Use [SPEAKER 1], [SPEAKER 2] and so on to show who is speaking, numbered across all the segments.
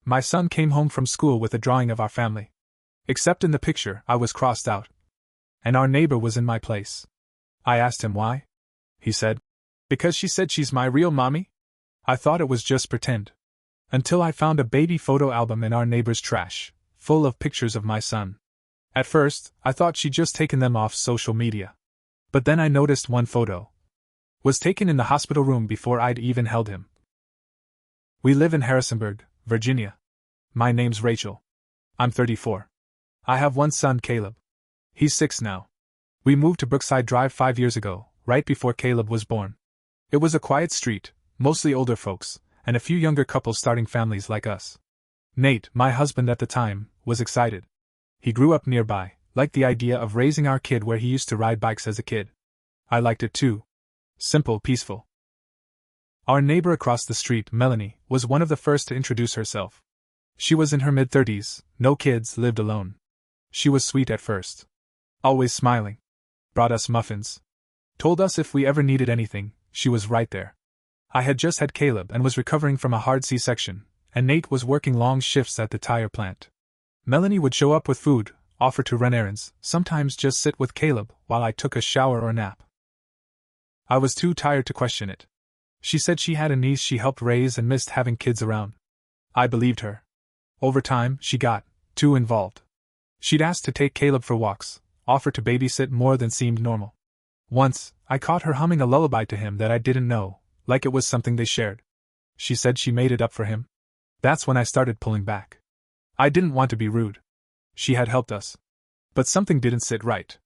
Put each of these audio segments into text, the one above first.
[SPEAKER 1] My son came home from school with a drawing of our family. Except in the picture, I was crossed out. And our neighbor was in my place. I asked him why. He said, "Because she said she's my real mommy?" I thought it was just pretend. Until I found a baby photo album in our neighbor's trash, full of pictures of my son. At first, I thought she'd just taken them off social media. But then I noticed one photo was taken in the hospital room before I'd even held him. We live in Harrisonburg, Virginia. My name's Rachel. I'm 34. I have one son, Caleb. He's 6 now. We moved to Brookside Drive 5 years ago, right before Caleb was born. It was a quiet street, mostly older folks, and a few younger couples starting families like us. Nate, my husband at the time, was excited. He grew up nearby, liked the idea of raising our kid where he used to ride bikes as a kid. I liked it too. Simple, peaceful. Our neighbor across the street, Melanie, was one of the first to introduce herself. She was in her mid-30s, no kids, lived alone. She was sweet at first. Always smiling. Brought us muffins. Told us if we ever needed anything, she was right there. I had just had Caleb and was recovering from a hard C-section, and Nate was working long shifts at the tire plant. Melanie would show up with food, offer to run errands, sometimes just sit with Caleb while I took a shower or nap. I was too tired to question it. She said she had a niece she helped raise and missed having kids around. I believed her. Over time, she got too involved. She'd asked to take Caleb for walks, offer to babysit more than seemed normal. Once, I caught her humming a lullaby to him that I didn't know, like it was something they shared. She said she made it up for him. That's when I started pulling back. I didn't want to be rude. She had helped us. But something didn't sit right.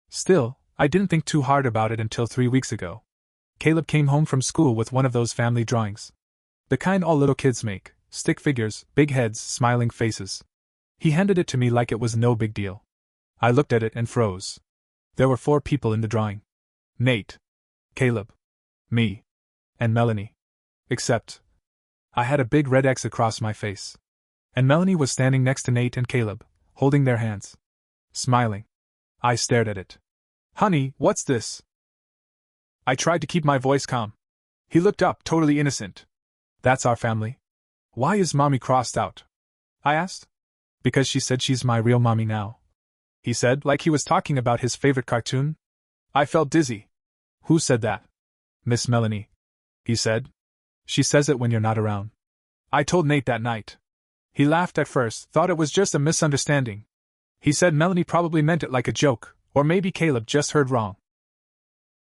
[SPEAKER 1] Still, I didn't think too hard about it until 3 weeks ago. Caleb came home from school with one of those family drawings. The kind all little kids make, stick figures, big heads, smiling faces. He handed it to me like it was no big deal. I looked at it and froze. There were 4 people in the drawing. Nate, Caleb, me, and Melanie. Except, I had a big red X across my face. And Melanie was standing next to Nate and Caleb, holding their hands. Smiling. I stared at it. "Honey, what's this?" I tried to keep my voice calm. He looked up, totally innocent. "That's our family." "Why is Mommy crossed out?" I asked. "Because she said she's my real mommy now," he said, like he was talking about his favorite cartoon. I felt dizzy. "Who said that?" "Miss Melanie," he said. "She says it when you're not around." I told Nate that night. He laughed at first, thought it was just a misunderstanding. He said Melanie probably meant it like a joke, or maybe Caleb just heard wrong.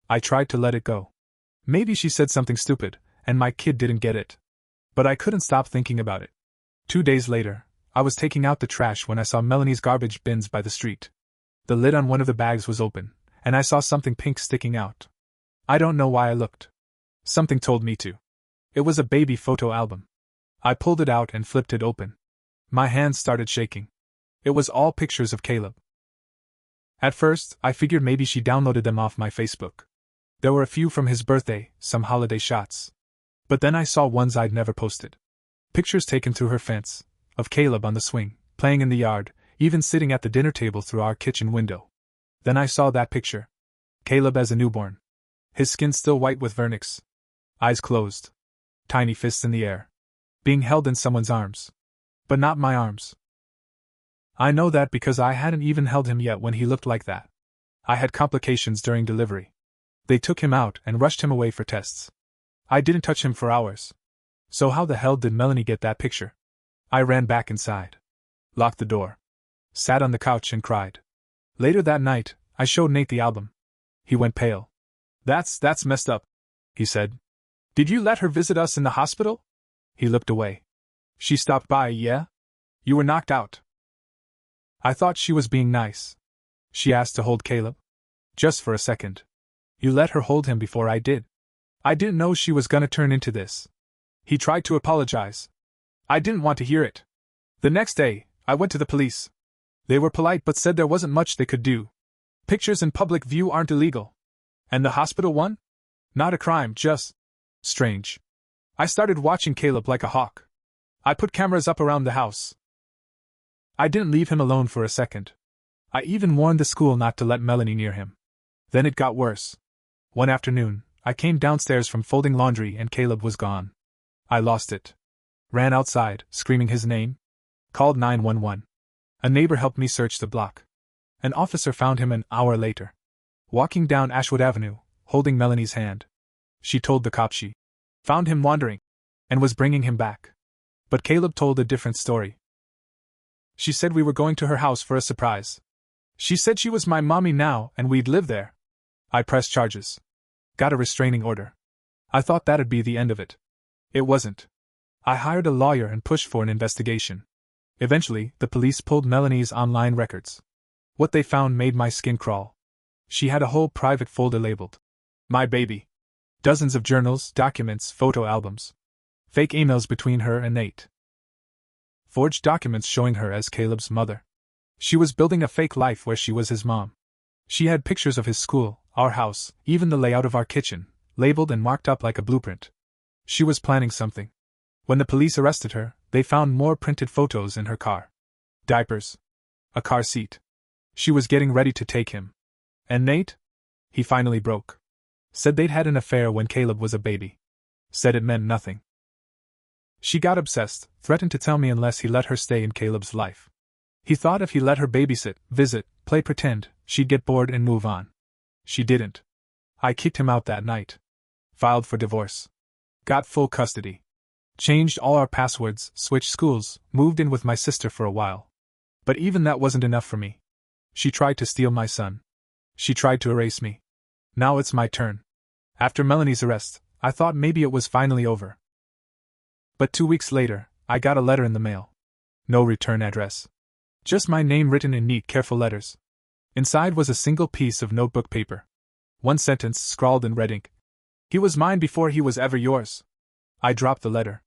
[SPEAKER 1] I tried to let it go. Maybe she said something stupid, and my kid didn't get it. But I couldn't stop thinking about it. 2 days later, I was taking out the trash when I saw Melanie's garbage bins by the street. The lid on one of the bags was open, and I saw something pink sticking out. I don't know why I looked. Something told me to. It was a baby photo album. I pulled it out and flipped it open. My hands started shaking. It was all pictures of Caleb. At first, I figured maybe she downloaded them off my Facebook. There were a few from his birthday, some holiday shots. But then I saw ones I'd never posted. Pictures taken through her fence, of Caleb on the swing, playing in the yard, even sitting at the dinner table through our kitchen window. Then I saw that picture. Caleb as a newborn. His skin still white with vernix. Eyes closed. Tiny fists in the air. Being held in someone's arms. But not my arms. I know that because I hadn't even held him yet when he looked like that. I had complications during delivery. They took him out and rushed him away for tests. I didn't touch him for hours. So how the hell did Melanie get that picture? I ran back inside. Locked the door. Sat on the couch and cried. Later that night, I showed Nate the album. He went pale. That's messed up," he said. "Did you let her visit us in the hospital?" He looked away. "She stopped by, yeah? You were knocked out." I thought she was being nice. She asked to hold Caleb. Just for a second. "You let her hold him before I did." I didn't know she was gonna turn into this. He tried to apologize. I didn't want to hear it. The next day, I went to the police. They were polite but said there wasn't much they could do. Pictures in public view aren't illegal. And the hospital one? Not a crime, just strange. I started watching Caleb like a hawk. I put cameras up around the house. I didn't leave him alone for a second. I even warned the school not to let Melanie near him. Then it got worse. One afternoon, I came downstairs from folding laundry and Caleb was gone. I lost it. ran outside, screaming his name, called 911. A neighbor helped me search the block. An officer found him an hour later, walking down Ashwood Avenue, holding Melanie's hand. She told the cop she found him wandering and was bringing him back. But Caleb told a different story. She said we were going to her house for a surprise. She said she was my mommy now and we'd live there. I pressed charges. Got a restraining order. I thought that'd be the end of it. It wasn't. I hired a lawyer and pushed for an investigation. Eventually, the police pulled Melanie's online records. What they found made my skin crawl. She had a whole private folder labeled "My Baby." Dozens of journals, documents, photo albums. Fake emails between her and Nate. Forged documents showing her as Caleb's mother. She was building a fake life where she was his mom. She had pictures of his school, our house, even the layout of our kitchen, labeled and marked up like a blueprint. She was planning something. When the police arrested her, they found more printed photos in her car. Diapers. A car seat. She was getting ready to take him. And Nate? He finally broke. Said they'd had an affair when Caleb was a baby. Said it meant nothing. She got obsessed, threatened to tell me unless he let her stay in Caleb's life. He thought if he let her babysit, visit, play pretend, she'd get bored and move on. She didn't. I kicked him out that night. Filed for divorce. Got full custody. Changed all our passwords, switched schools, moved in with my sister for a while. But even that wasn't enough for me. She tried to steal my son. She tried to erase me. Now it's my turn. After Melanie's arrest, I thought maybe it was finally over. But 2 weeks later, I got a letter in the mail. No return address. Just my name written in neat, careful letters. Inside was a single piece of notebook paper. One sentence scrawled in red ink. "He was mine before he was ever yours." I dropped the letter.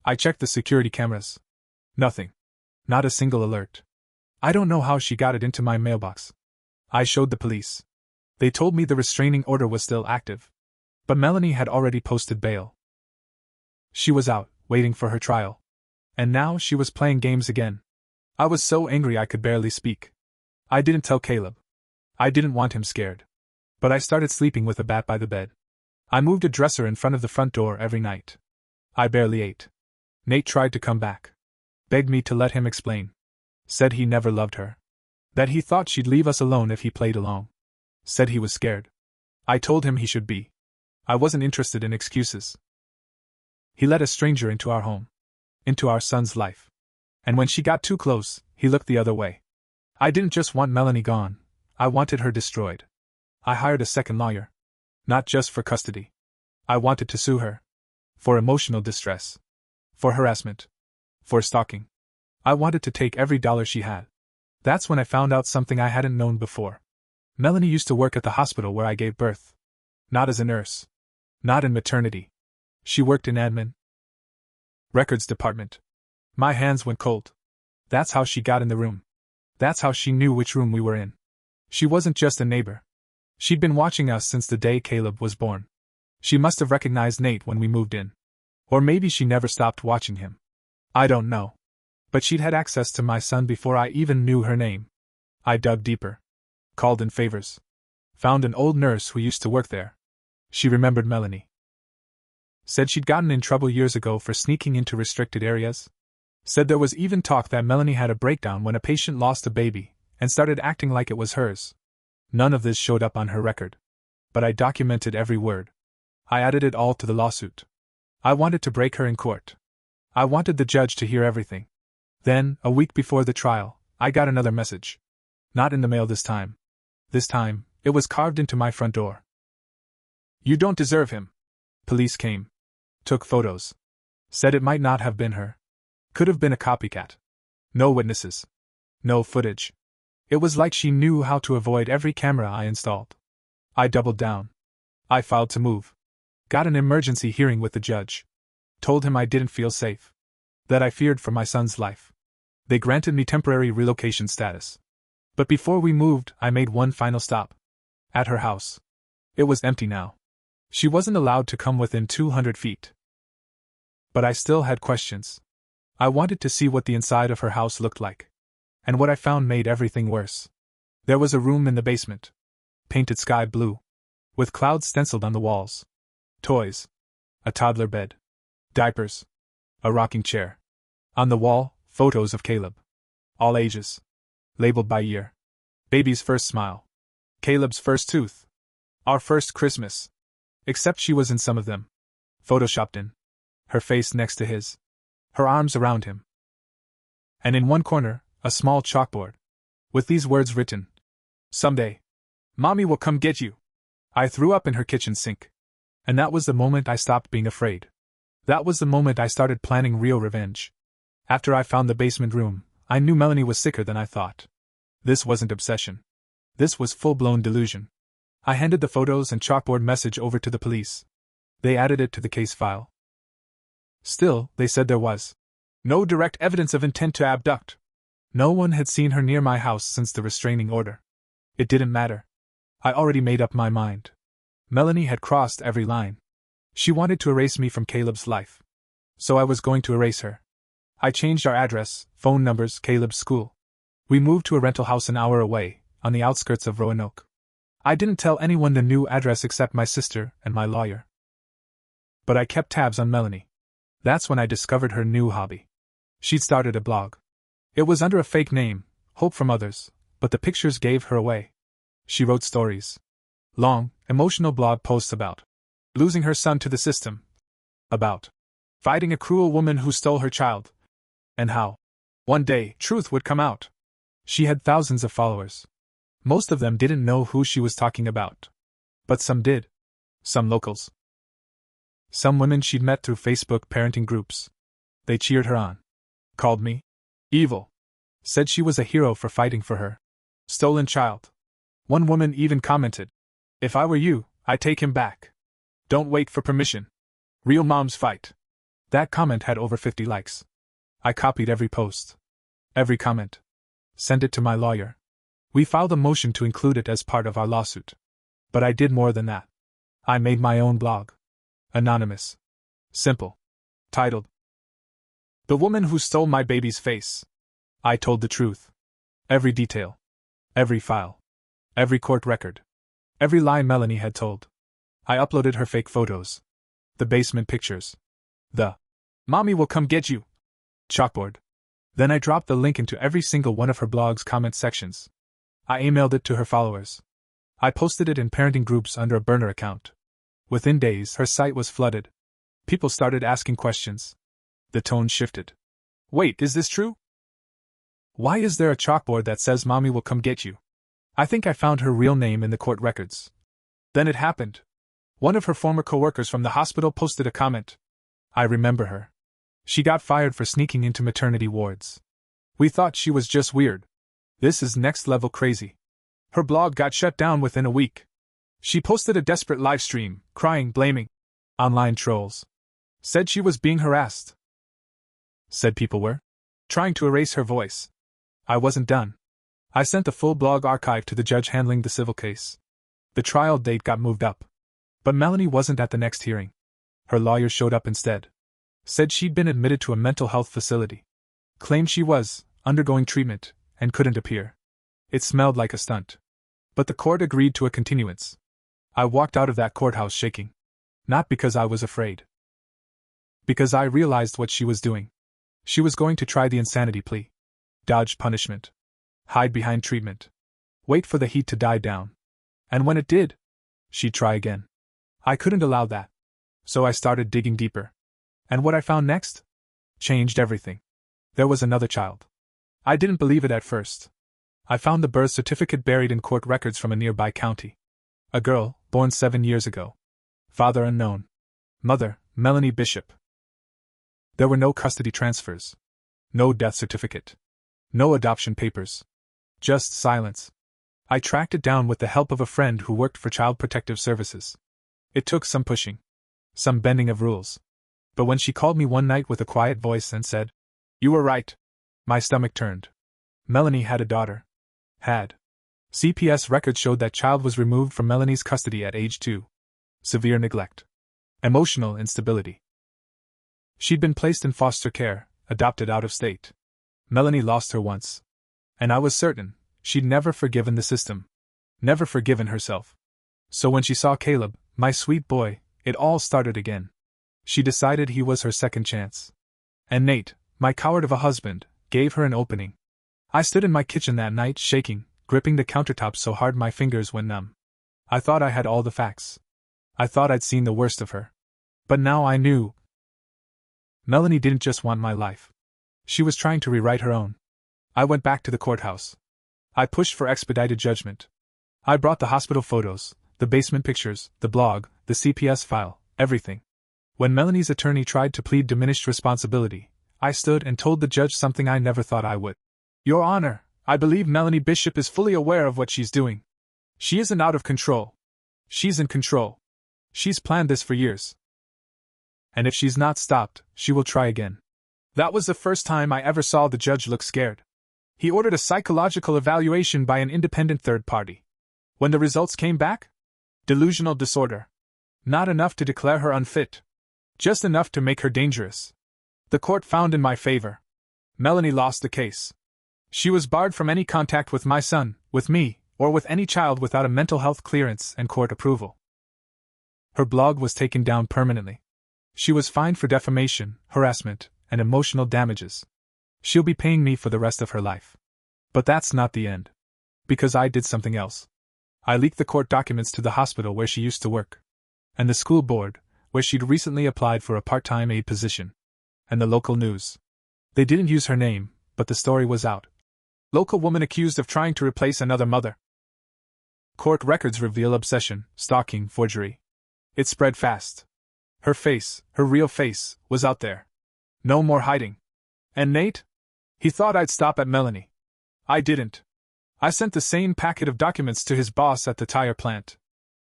[SPEAKER 1] I checked the security cameras. Nothing. Not a single alert. I don't know how she got it into my mailbox. I showed the police. They told me the restraining order was still active. But Melanie had already posted bail. She was out, waiting for her trial. And now she was playing games again. I was so angry I could barely speak. I didn't tell Caleb. I didn't want him scared. But I started sleeping with a bat by the bed. I moved a dresser in front of the front door every night. I barely ate. Nate tried to come back. Begged me to let him explain. Said he never loved her. That he thought she'd leave us alone if he played along. Said he was scared. I told him he should be. I wasn't interested in excuses. He let a stranger into our home. Into our son's life. And when she got too close, he looked the other way. I didn't just want Melanie gone. I wanted her destroyed. I hired a second lawyer. Not just for custody. I wanted to sue her. For emotional distress. For harassment. For stalking. I wanted to take every dollar she had. That's when I found out something I hadn't known before. Melanie used to work at the hospital where I gave birth. Not as a nurse. Not in maternity. She worked in admin. Records department. My hands went cold. That's how she got in the room. That's how she knew which room we were in. She wasn't just a neighbor. She'd been watching us since the day Caleb was born. She must have recognized Nate when we moved in. Or maybe she never stopped watching him. I don't know. But she'd had access to my son before I even knew her name. I dug deeper. Called in favors. Found an old nurse who used to work there. She remembered Melanie. Said she'd gotten in trouble years ago for sneaking into restricted areas. Said there was even talk that Melanie had a breakdown when a patient lost a baby, and started acting like it was hers. None of this showed up on her record. But I documented every word. I added it all to the lawsuit. I wanted to break her in court. I wanted the judge to hear everything. Then, a week before the trial, I got another message. Not in the mail this time. This time, it was carved into my front door. "You don't deserve him." Police came. Took photos. Said it might not have been her. Could have been a copycat. No witnesses. No footage. It was like she knew how to avoid every camera I installed. I doubled down. I filed to move. Got an emergency hearing with the judge. Told him I didn't feel safe. That I feared for my son's life. They granted me temporary relocation status. But before we moved, I made one final stop. At her house. It was empty now. She wasn't allowed to come within 200 feet. But I still had questions. I wanted to see what the inside of her house looked like. And what I found made everything worse. There was a room in the basement. Painted sky blue. With clouds stenciled on the walls. Toys. A toddler bed. Diapers. A rocking chair. On the wall, photos of Caleb. All ages. Labeled by year. Baby's first smile. Caleb's first tooth. Our first Christmas. Except she was in some of them. Photoshopped in. Her face next to his. Her arms around him. And in one corner, a small chalkboard. With these words written. Someday. Mommy will come get you. I threw up in her kitchen sink. And that was the moment I stopped being afraid. That was the moment I started planning real revenge. After I found the basement room, I knew Melanie was sicker than I thought. This wasn't obsession. This was full-blown delusion. I handed the photos and chalkboard message over to the police. They added it to the case file. Still, they said there was no direct evidence of intent to abduct. No one had seen her near my house since the restraining order. It didn't matter. I already made up my mind. Melanie had crossed every line. She wanted to erase me from Caleb's life. So I was going to erase her. I changed our address, phone numbers, Caleb's school. We moved to a rental house an hour away, on the outskirts of Roanoke. I didn't tell anyone the new address except my sister and my lawyer. But I kept tabs on Melanie. That's when I discovered her new hobby. She'd started a blog. It was under a fake name, Hope from Others, but the pictures gave her away. She wrote stories. Long, emotional blog posts about losing her son to the system. About fighting a cruel woman who stole her child. And how one day truth would come out. She had thousands of followers. Most of them didn't know who she was talking about. But some did. Some locals. Some women she'd met through Facebook parenting groups. They cheered her on. Called me evil. Said she was a hero for fighting for her stolen child. One woman even commented, "If I were you, I'd take him back. Don't wait for permission. Real moms fight." That comment had over 50 likes. I copied every post. Every comment. Sent it to my lawyer. We filed a motion to include it as part of our lawsuit. But I did more than that. I made my own blog. Anonymous. Simple. Titled, "The Woman Who Stole My Baby's Face." I told the truth. Every detail. Every file. Every court record. Every lie Melanie had told. I uploaded her fake photos. The basement pictures. The "Mommy will come get you" chalkboard. Then I dropped the link into every single one of her blog's comment sections. I emailed it to her followers. I posted it in parenting groups under a burner account. Within days, her site was flooded. People started asking questions. The tone shifted. "Wait, is this true? Why is there a chalkboard that says Mommy will come get you?" I think I found her real name in the court records. Then it happened. One of her former coworkers from the hospital posted a comment. I remember her. She got fired for sneaking into maternity wards. We thought she was just weird. This is next level crazy. Her blog got shut down within a week. She posted a desperate live stream, crying, blaming online trolls. Said she was being harassed. Said people were trying to erase her voice. I wasn't done. I sent the full blog archive to the judge handling the civil case. The trial date got moved up. But Melanie wasn't at the next hearing. Her lawyer showed up instead. Said she'd been admitted to a mental health facility. Claimed she was undergoing treatment and couldn't appear. It smelled like a stunt. But the court agreed to a continuance. I walked out of that courthouse shaking. Not because I was afraid. Because I realized what she was doing. She was going to try the insanity plea. Dodge punishment. Hide behind treatment. Wait for the heat to die down. And when it did, she'd try again. I couldn't allow that. So I started digging deeper. And what I found next? Changed everything. There was another child. I didn't believe it at first. I found the birth certificate buried in court records from a nearby county. A girl, born 7 years ago. Father unknown. Mother, Melanie Bishop. There were no custody transfers. No death certificate. No adoption papers. Just silence. I tracked it down with the help of a friend who worked for Child Protective Services. It took some pushing. Some bending of rules. But when she called me one night with a quiet voice and said, "You were right," my stomach turned. Melanie had a daughter. Had. CPS records showed that child was removed from Melanie's custody at age 2. Severe neglect. Emotional instability. She'd been placed in foster care, adopted out of state. Melanie lost her once. And I was certain she'd never forgiven the system. Never forgiven herself. So when she saw Caleb, my sweet boy, it all started again. She decided he was her second chance. And Nate, my coward of a husband, gave her an opening. I stood in my kitchen that night shaking, gripping the countertop so hard my fingers went numb. I thought I had all the facts. I thought I'd seen the worst of her. But now I knew. Melanie didn't just want my life. She was trying to rewrite her own. I went back to the courthouse. I pushed for expedited judgment. I brought the hospital photos, the basement pictures, the blog, the CPS file, everything. When Melanie's attorney tried to plead diminished responsibility, I stood and told the judge something I never thought I would. Your Honor, I believe Melanie Bishop is fully aware of what she's doing. She isn't out of control. She's in control. She's planned this for years. And if she's not stopped, she will try again. That was the first time I ever saw the judge look scared. He ordered a psychological evaluation by an independent third party. When the results came back? Delusional disorder. Not enough to declare her unfit. Just enough to make her dangerous. The court found in my favor. Melanie lost the case. She was barred from any contact with my son, with me, or with any child without a mental health clearance and court approval. Her blog was taken down permanently. She was fined for defamation, harassment, and emotional damages. She'll be paying me for the rest of her life. But that's not the end. Because I did something else. I leaked the court documents to the hospital where she used to work. And the school board, where she'd recently applied for a part-time aide position. And the local news. They didn't use her name, but the story was out. Local woman accused of trying to replace another mother. Court records reveal obsession, stalking, forgery. It spread fast. Her face, her real face, was out there. No more hiding. And Nate? He thought I'd stop at Melanie. I didn't. I sent the same packet of documents to his boss at the tire plant.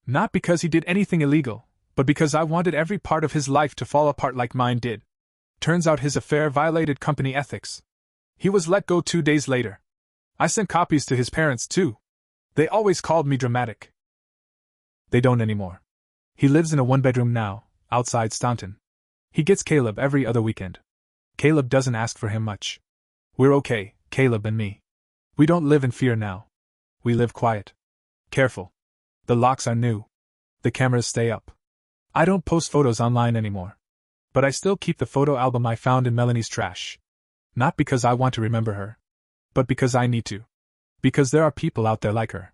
[SPEAKER 1] Not because he did anything illegal, but because I wanted every part of his life to fall apart like mine did. Turns out his affair violated company ethics. He was let go 2 days later. I sent copies to his parents too. They always called me dramatic. They don't anymore. He lives in a one-bedroom now, outside Staunton. He gets Caleb every other weekend. Caleb doesn't ask for him much. We're okay, Caleb and me. We don't live in fear now. We live quiet. Careful. The locks are new. The cameras stay up. I don't post photos online anymore. But I still keep the photo album I found in Melanie's trash. Not because I want to remember her. But because I need to. Because there are people out there like her.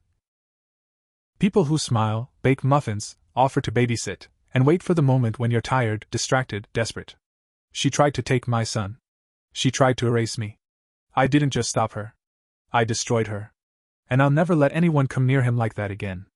[SPEAKER 1] People who smile, bake muffins, offer to babysit, and wait for the moment when you're tired, distracted, desperate. She tried to take my son. She tried to erase me. I didn't just stop her. I destroyed her. And I'll never let anyone come near him like that again.